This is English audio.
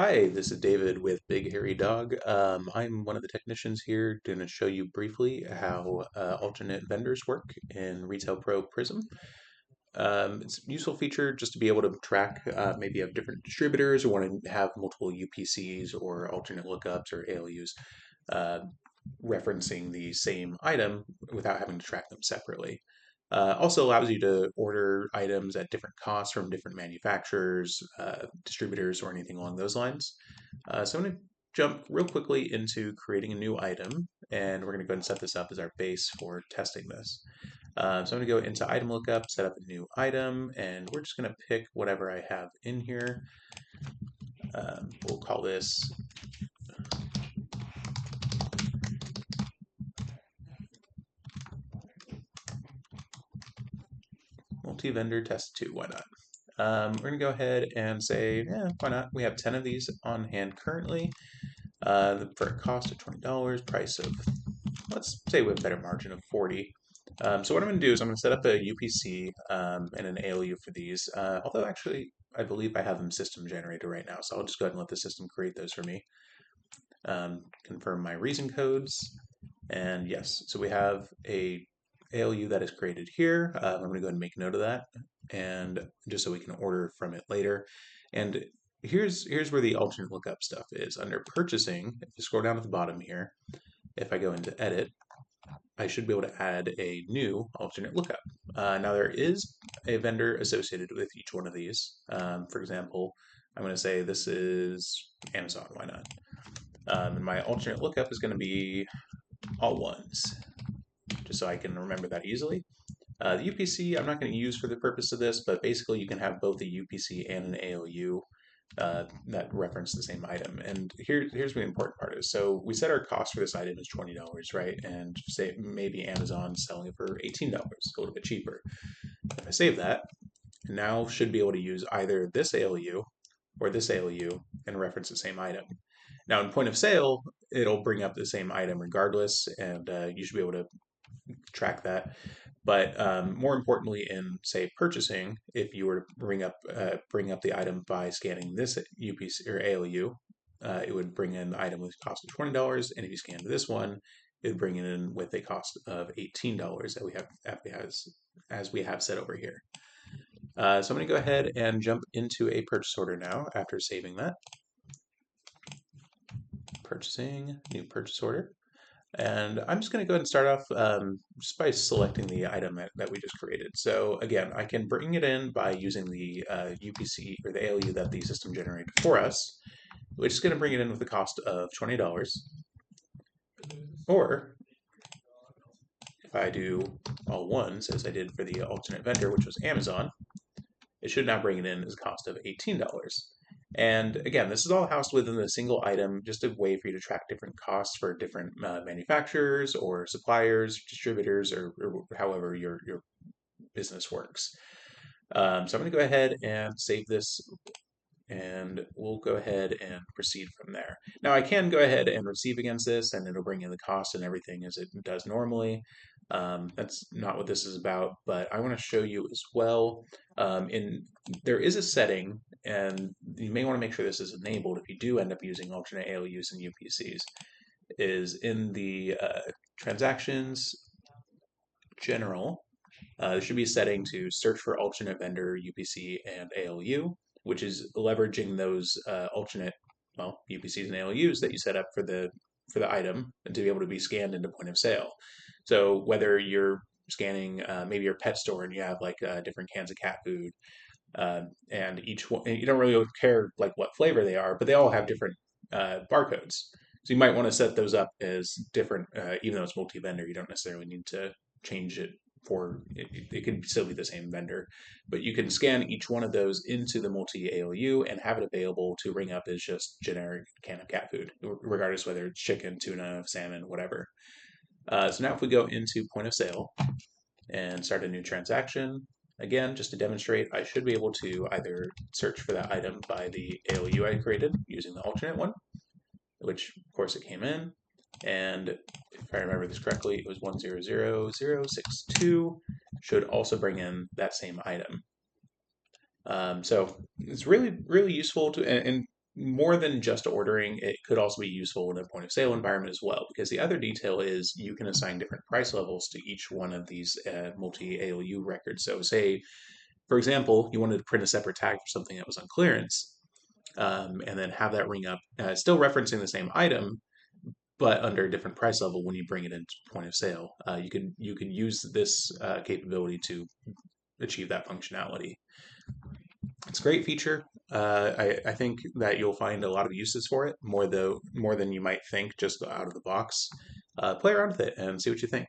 Hi, this is David with Big Hairy Dog. I'm one of the technicians here, going to show you briefly how alternate vendors work in Retail Pro Prism. It's a useful feature just to be able to track maybe of different distributors or want to have multiple UPCs or alternate lookups or ALUs uh, referencing the same item without having to track them separately. Also allows you to order items at different costs from different manufacturers, distributors, or anything along those lines. So I'm going to jump real quickly into creating a new item, and we're going to go ahead and set this up as our base for testing this. So I'm going to go into item lookup, set up a new item, and we're just going to pick whatever I have in here. We'll call this Multi Vendor Test 2. Why not? We're going to go ahead and say, yeah, why not? We have 10 of these on hand currently for a cost of $20, price of, let's say we have a better margin of 40. So what I'm going to do is I'm going to set up a UPC and an ALU for these. Although actually, I believe I have them system generated right now, so I'll just go ahead and let the system create those for me. Confirm my reason codes, and yes, so we have a ALU that is created here. I'm going to go ahead and make note of that, and just so we can order from it later. And here's where the alternate lookup stuff is. Under purchasing, if you scroll down at the bottom here, if I go into edit, I should be able to add a new alternate lookup. Now there is a vendor associated with each one of these. For example, I'm going to say this is Amazon, why not? And my alternate lookup is going to be all ones, just so I can remember that easily. The UPC I'm not going to use for the purpose of this, but basically you can have both a UPC and an ALU that reference the same item. And here's where the important part is. So we set our cost for this item as $20, right? And say maybe Amazon's selling it for $18, a little bit cheaper. If I save that, now should be able to use either this ALU or this ALU and reference the same item. Now in point of sale, it'll bring up the same item regardless, and you should be able to track that. But more importantly, in say purchasing, if you were to bring up the item by scanning this UPC or ALU, it would bring in the item with a cost of $20, and if you scan this one, it would bring it in with a cost of $18 that we have as we have set over here. So I'm going to go ahead and jump into a purchase order now after saving that. Purchasing, new purchase order. And I'm just going to go ahead and start off just by selecting the item that we just created. So again, I can bring it in by using the UPC or the ALU that the system generated for us, which is going to bring it in with a cost of $20. Or if I do all ones, as I did for the alternate vendor, which was Amazon, it should now bring it in as a cost of $18. And again, this is all housed within a single item, just a way for you to track different costs for different manufacturers or suppliers, distributors, or however your business works. So I'm going to go ahead and save this, and we'll go ahead and proceed from there. Now I can go ahead and receive against this, and it'll bring in the cost and everything as it does normally. That's not what this is about, but I want to show you as well. There is a setting, and you may want to make sure this is enabled if you do end up using alternate ALUs and UPCs, is in the transactions general. There should be a setting to search for alternate vendor UPC and ALU, which is leveraging those alternate UPCs and ALUs that you set up for the item and to be able to be scanned into point of sale. So whether you're scanning maybe your pet store and you have like different cans of cat food, and each one, and you don't really care like what flavor they are, but they all have different barcodes. So you might want to set those up as different, even though it's multi-vendor. You don't necessarily need to change it for it could still be the same vendor, but you can scan each one of those into the multi ALU and have it available to ring up as just generic can of cat food, regardless whether it's chicken, tuna, salmon, whatever. So now if we go into point of sale and start a new transaction, again, just to demonstrate, I should be able to either search for that item by the ALU I created using the alternate one, which of course it came in. And if I remember this correctly, it was 100062, should also bring in that same item. So it's really, really useful to, and more than just ordering, it could also be useful in a point of sale environment as well, because the other detail is you can assign different price levels to each one of these multi ALU records. So say, for example, you wanted to print a separate tag for something that was on clearance, and then have that ring up, still referencing the same item, but under a different price level when you bring it into point of sale. You can use this capability to achieve that functionality. It's a great feature. I think that you'll find a lot of uses for it, more than you might think just out of the box. Play around with it and see what you think.